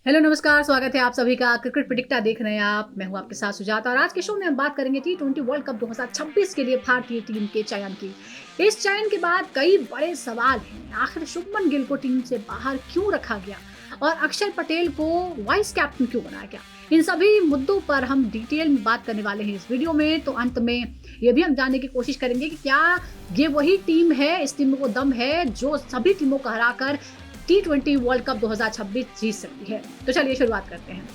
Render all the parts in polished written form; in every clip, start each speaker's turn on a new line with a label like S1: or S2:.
S1: Hello नमस्कार, स्वागत है आप सभी का। क्रिकेट पिटिक्टा देख रहे हैं आप। मैं हूं आपके साथ सुजाता और आज के शो में हम बात करेंगे T20 वर्ल्ड कप 2026 के लिए भारतीय टीम के चयन की। इस चयन के बाद कई बड़े सवाल हैं। आखिर शुभमन गिल को टीम से बाहर क्यों रखा गया और अक्षर पटेल को वाइस कैप्टन क्यों बनाया गया? इन सभी मुद्दों पर हम डिटेल में बात करने वाले हैं इस वीडियो में। तो अंत में ये भी हम जानने की कोशिश करेंगे कि क्या ये वही टीम है, इस टीम में वो दम है जो सभी टीमों को हराकर T20 वर्ल्ड कप 2026 जीत सकती है। तो चलिए शुरुआत करते हैं।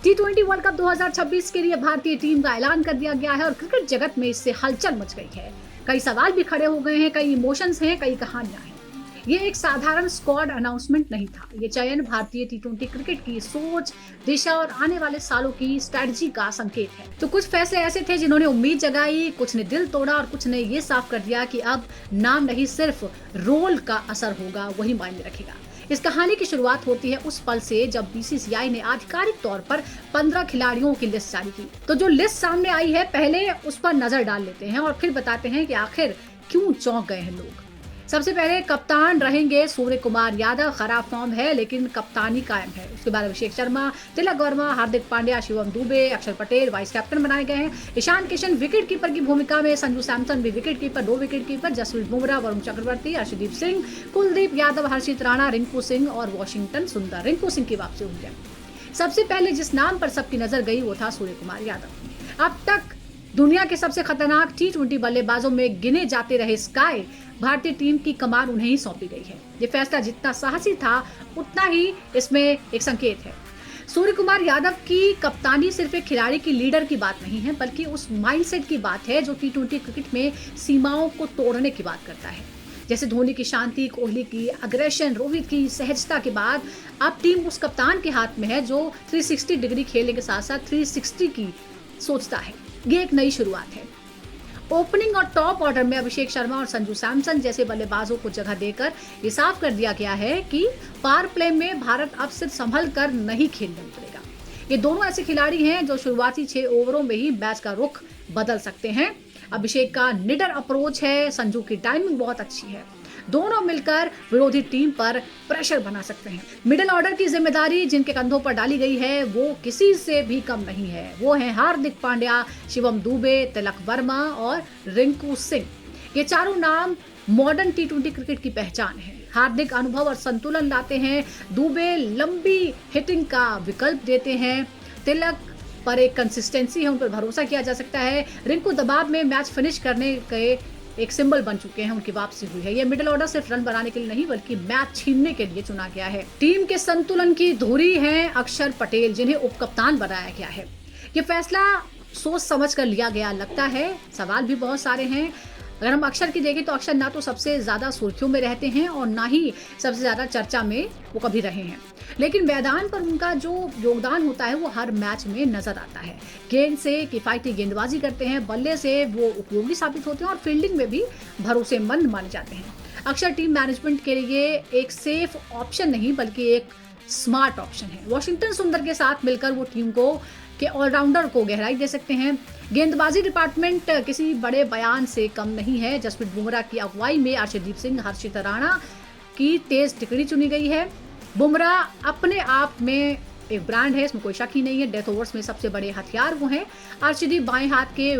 S1: T20 वर्ल्ड कप 2026 के लिए भारतीय टीम का ऐलान कर दिया गया है और क्रिकेट जगत में इससे हलचल मच गई है। कई सवाल भी खड़े हो गए हैं, कई इमोशंस हैं, कई कहानियां हैं। ये एक साधारण स्क्वाड अनाउंसमेंट नहीं था। ये चयन भारतीय T20 क्रिकेट की सोच, दिशा और आने वाले सालों की स्ट्रेटजी का संकेत है। तो कुछ फैसले ऐसे थे जिन्होंने उम्मीद जगाई, कुछ ने दिल तोड़ा और कुछ ने ये साफ कर दिया कि अब नाम नहीं, सिर्फ रोल का असर होगा, वही मायने रखेगा। इस कहानी की शुरुआत होती है उस पल से जब BCCI ने आधिकारिक तौर पर 15 खिलाड़ियों की लिस्ट जारी की। तो जो लिस्ट सामने आई है, पहले उस पर नजर डाल लेते हैं और फिर बताते हैं कि आखिर क्यों चौंक गए हैं लोग। सबसे पहले कप्तान रहेंगे सूर्य कुमार यादव। खराब फॉर्म है लेकिन कप्तानी कायम है। उसके बाद अभिषेक शर्मा, तिलक वर्मा, हार्दिक पांड्या, शिवम दुबे, अक्षर पटेल वाइस कैप्टन बनाए गए हैं। ईशान किशन विकेट कीपर की भूमिका में, संजू सैमसन भी wicket keeper, 2 wicket keeper, Jasprit Bumrah, Varun Chakravarthy, Arshdeep Singh, Kuldeep Yadav, Harshit Rana, Rinku Singh और वॉशिंगटन सुंदर। रिंकू सिंह की वापसी हुई है। सबसे पहले जिस नाम पर सबकी नजर गई वो था सूर्य कुमार यादव। अब तक दुनिया के सबसे खतरनाक T20 बल्लेबाजों में गिने जाते रहे स्काई, भारतीय टीम की कमान उन्हें ही सौंपी गई है। ये फैसला जितना साहसी था उतना ही इसमें एक संकेत है। सूर्य कुमार यादव की कप्तानी सिर्फ एक खिलाड़ी की लीडर की बात नहीं है, बल्कि उस माइंडसेट की बात है जो T20 क्रिकेट में सीमाओं को तोड़ने की बात करता है। जैसे धोनी की शांति, कोहली की अग्रेशन, रोहित की सहजता के बाद अब टीम उस कप्तान के हाथ में है जो 360 डिग्री खेलने के साथ साथ 360 की सोचता है। ये एक नई शुरुआत है। ओपनिंग और टॉप ऑर्डर में अभिषेक शर्मा और संजू सैमसन जैसे बल्लेबाजों को जगह देकर ये साफ कर दिया गया है कि पावर प्ले में भारत अब सिर्फ संभल कर नहीं खेलने उतरेगा। ये दोनों ऐसे खिलाड़ी हैं जो शुरुआती 6 ओवरों में ही मैच का रुख बदल सकते हैं। अभिषेक का निडर अप्रोच है, संजू की टाइमिंग बहुत अच्छी है। दोनों मिलकर विरोधी टीम पर प्रेशर बना सकते हैं। मिडिल ऑर्डर की जिम्मेदारी जिनके कंधों पर डाली गई है वो किसी से भी कम नहीं है। वो है हार्दिक पांड्या, शिवम दुबे, तिलक वर्मा और रिंकू सिंह। ये चारों नाम मॉडर्न T20 क्रिकेट की पहचान है। हार्दिक अनुभव और संतुलन लाते हैं, दुबे लंबी हिटिंग का विकल्प देते हैं, तिलक पर एक कंसिस्टेंसी है, उन पर भरोसा किया जा सकता है। रिंकू दबाव में मैच फिनिश करने के एक सिंबल बन चुके हैं, उनकी वापसी हुई है। ये मिडिल ऑर्डर सिर्फ रन बनाने के लिए नहीं बल्कि मैच छीनने के लिए चुना गया है। टीम के संतुलन की धुरी हैं अक्षर पटेल, जिन्हें उप कप्तान बनाया गया है। ये फैसला सोच समझ कर लिया गया लगता है। सवाल भी बहुत सारे हैं। अगर हम अक्षर की देखें तो अक्षर ना तो सबसे ज्यादा सुर्खियों में रहते हैं और ना ही सबसे ज्यादा चर्चा में वो कभी रहे हैं, लेकिन मैदान पर उनका जो योगदान होता है वो हर मैच में नजर आता है। गेंद से किफायती गेंदबाजी करते हैं, बल्ले से वो उपयोगी साबित होते हैं और फील्डिंग में भी भरोसेमंद माने जाते हैं। अक्षर टीम मैनेजमेंट के लिए एक सेफ ऑप्शन नहीं बल्कि एक स्मार्ट ऑप्शन है। वॉशिंगटन सुंदर के साथ मिलकर वो टीम को के ऑलराउंडर को गहराई दे सकते हैं। गेंदबाजी डिपार्टमेंट किसी बड़े बयान से कम नहीं है। जसप्रीत बुमराह की अगुवाई में अर्शदीप सिंह, हर्षित राणा की तेज टिकड़ी चुनी गई है। बुमराह अपने आप में एक ब्रांड है, इसमें कोई शक ही नहीं है। डेथ ओवर्स में सबसे बड़े हथियार वो हैं। अर्शदीप बाएं हाथ के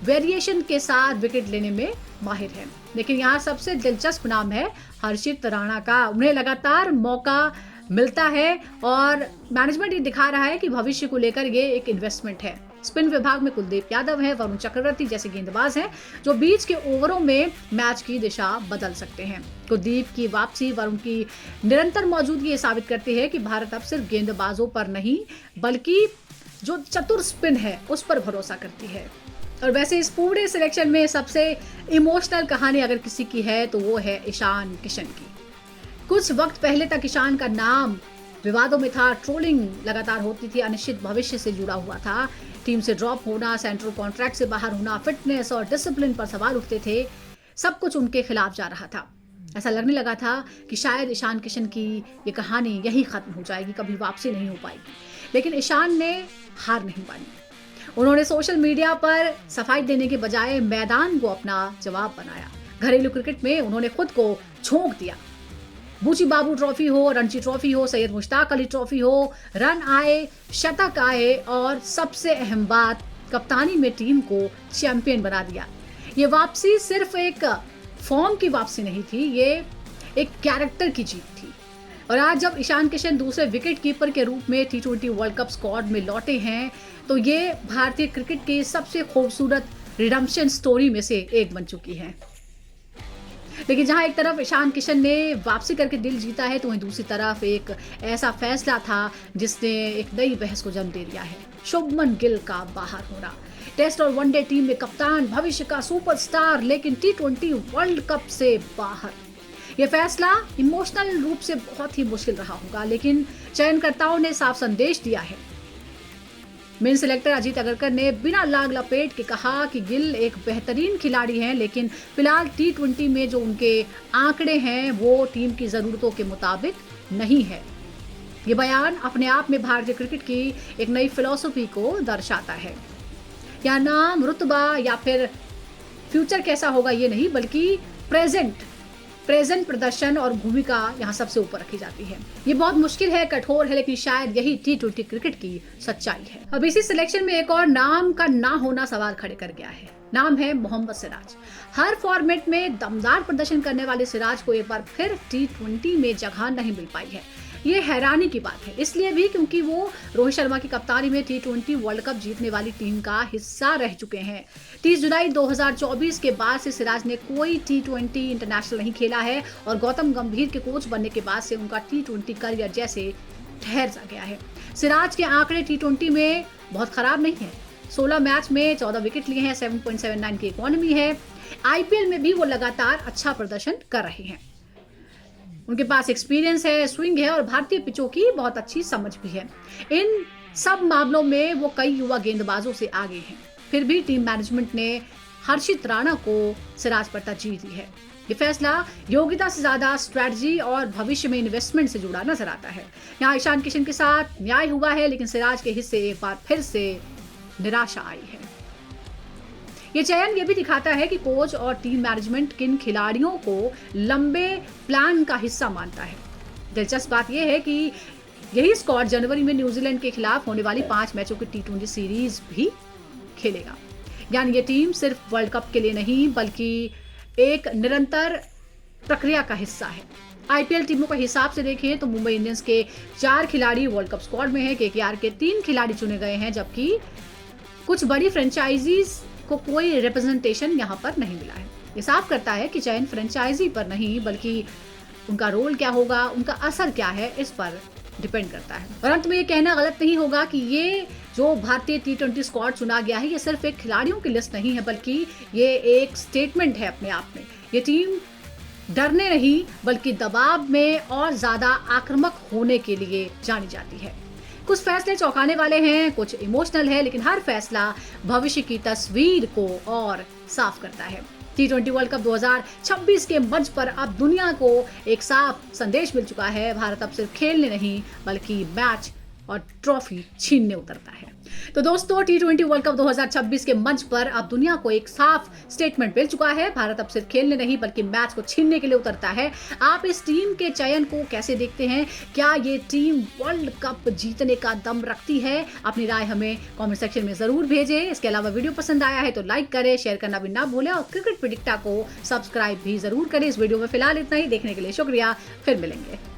S1: वेरिएशन के साथ विकेट लेने में माहिर है। लेकिन यहाँ सबसे दिलचस्प नाम है हर्षित राणा का। उन्हें लगातार मौका मिलता है और मैनेजमेंट ये दिखा रहा है कि भविष्य को लेकर ये एक इन्वेस्टमेंट है। स्पिन विभाग में कुलदीप यादव है, वरुण चक्रवर्ती जैसे गेंदबाज हैं जो बीच के ओवरों में मैच की दिशा बदल सकते हैं। कुलदीप की वापसी, वरुण की निरंतर मौजूदगी ये साबित करती है कि भारत अब सिर्फ गेंदबाजों पर नहीं बल्कि जो चतुर स्पिन है उस पर भरोसा करती है। और वैसे इस पूरे सिलेक्शन में सबसे इमोशनल कहानी अगर किसी की है तो वो है ईशान किशन की। कुछ वक्त पहले तक ईशान का नाम विवादों में था, ट्रोलिंग लगातार होती थी, अनिश्चित भविष्य से जुड़ा हुआ था। टीम से ड्रॉप होना, सेंट्रल कॉन्ट्रैक्ट से बाहर होना, फिटनेस और डिसिप्लिन पर सवाल उठते थे। सब कुछ उनके खिलाफ जा रहा था। ऐसा लगने लगा था कि शायद ईशान किशन की ये कहानी यही खत्म हो जाएगी, कभी वापसी नहीं हो पाएगी। लेकिन ईशान ने हार नहीं मानी। उन्होंने सोशल मीडिया पर सफाई देने के बजाय मैदान को अपना जवाब बनाया। घरेलू क्रिकेट में उन्होंने खुद को झोंक दिया। बूची बाबू ट्रॉफी हो, रणजी ट्रॉफी हो, सैयद मुश्ताक अली ट्रॉफी हो, रन आए, शतक आए और सबसे अहम बात, कप्तानी में टीम को चैंपियन बना दिया। ये वापसी सिर्फ एक फॉर्म की वापसी नहीं थी, ये एक कैरेक्टर की जीत थी। और आज जब ईशान किशन दूसरे विकेट कीपर के रूप में T20 वर्ल्ड कप स्क्वाड में लौटे हैं, तो ये भारतीय क्रिकेट की सबसे खूबसूरत रिडेम्पशन स्टोरी में से एक बन चुकी है। लेकिन जहां एक तरफ ईशान किशन ने वापसी करके दिल जीता है, तो वहीं दूसरी तरफ एक ऐसा फैसला था जिसने एक नई बहस को जन्म दे दिया है, शुभमन गिल का बाहर होना। टेस्ट और वनडे टीम में कप्तान, भविष्य का सुपरस्टार, लेकिन T20 वर्ल्ड कप से बाहर। यह फैसला इमोशनल रूप से बहुत ही मुश्किल रहा होगा, लेकिन चयनकर्ताओं ने साफ संदेश दिया है। मेन सिलेक्टर अजीत अगरकर ने बिना लाग लपेट के कहा कि गिल एक बेहतरीन खिलाड़ी हैं, लेकिन फिलहाल T20 में जो उनके आंकड़े हैं वो टीम की जरूरतों के मुताबिक नहीं है। ये बयान अपने आप में भारतीय क्रिकेट की एक नई फिलॉसफी को दर्शाता है। या नाम, रुतबा या फिर फ्यूचर कैसा होगा ये नहीं, बल्कि प्रेजेंट प्रदर्शन और भूमिका यहाँ सबसे ऊपर रखी जाती है। ये बहुत मुश्किल है, कठोर है, लेकिन शायद यही T20 क्रिकेट की सच्चाई है। अब इसी सिलेक्शन में एक और नाम का ना होना सवाल खड़े कर गया है। नाम है मोहम्मद सिराज। हर फॉर्मेट में दमदार प्रदर्शन करने वाले सिराज को एक बार फिर T20 में जगह नहीं मिल पाई है। ये हैरानी की बात है, इसलिए भी क्योंकि वो रोहित शर्मा की कप्तानी में T20 वर्ल्ड कप जीतने वाली टीम का हिस्सा रह चुके हैं। 30 जुलाई 2024 के बाद से सिराज ने कोई T20 इंटरनेशनल नहीं खेला है और गौतम गंभीर के कोच बनने के बाद से उनका T20 करियर जैसे ठहर जा गया है। सिराज के आंकड़े T20 में बहुत खराब नहीं है। 16 मैच में 14 विकेट लिए हैं, 7.79 की इकोनॉमी है। IPL में भी वो लगातार अच्छा प्रदर्शन कर रहे हैं। उनके पास एक्सपीरियंस है, स्विंग है और भारतीय पिचों की बहुत अच्छी समझ भी है। इन सब मामलों में वो कई युवा गेंदबाजों से आगे हैं। फिर भी टीम मैनेजमेंट ने हर्षित राणा को सिराज पर तरजीह दी है। ये फैसला योग्यता से ज्यादा स्ट्रैटेजी और भविष्य में इन्वेस्टमेंट से जुड़ा नजर आता है। यहाँ ईशान किशन के साथ न्याय हुआ है, लेकिन सिराज के हिस्से एक बार फिर से निराशा आई है। ये चयन ये भी दिखाता है कि कोच और टीम मैनेजमेंट किन खिलाड़ियों को लंबे प्लान का हिस्सा मानता है। दिलचस्प बात यह है कि यही स्क्वाड जनवरी में न्यूजीलैंड के खिलाफ होने वाली 5 मैचों की T20 सीरीज भी खेलेगा। यानी ये टीम सिर्फ वर्ल्ड कप के लिए नहीं, बल्कि एक निरंतर प्रक्रिया का हिस्सा है। IPL टीमों के हिसाब से देखें तो मुंबई इंडियंस के 4 खिलाड़ी वर्ल्ड कप स्क्वाड में है, KKR के 3 खिलाड़ी चुने गए हैं, जबकि कुछ बड़ी फ्रेंचाइजीज को कोई रिप्रेजेंटेशन यहाँ पर नहीं मिला है। ये साफ करता है कि चयन फ्रेंचाइजी पर नहीं, बल्कि उनका रोल क्या होगा, उनका असर क्या है, इस पर डिपेंड करता है। और अंत में ये कहना गलत नहीं होगा कि ये जो भारतीय T20 स्क्वाड चुना गया है, ये सिर्फ एक खिलाड़ियों की लिस्ट नहीं है, बल्कि ये एक स्टेटमेंट है अपने आप में। ये टीम डरने नहीं, बल्कि दबाव में और ज्यादा आक्रामक होने के लिए जानी जाती है। कुछ फैसले चौंकाने वाले हैं, कुछ इमोशनल है, लेकिन हर फैसला भविष्य की तस्वीर को और साफ करता है। T20 वर्ल्ड कप 2026 के मंच पर अब दुनिया को एक साफ संदेश मिल चुका है। भारत अब सिर्फ खेलने नहीं, बल्कि मैच और ट्रॉफी छीनने उतरता है। तो दोस्तों, T20 वर्ल्ड कप 2026 के मंच पर अब दुनिया को एक साफ स्टेटमेंट मिल चुका है। भारत अब सिर्फ खेलने नहीं, बल्कि मैच को छीनने के लिए उतरता है। आप इस टीम के चयन को कैसे देखते हैं? क्या ये टीम वर्ल्ड कप जीतने का दम रखती है? अपनी राय हमें कमेंट सेक्शन में जरूर भेजें। इसके अलावा वीडियो पसंद आया है तो लाइक करें, शेयर करना भी ना भूलें और क्रिकेट प्रेडिक्टा को सब्सक्राइब भी जरूर करें। इस वीडियो में फिलहाल इतना ही। देखने के लिए शुक्रिया, फिर मिलेंगे।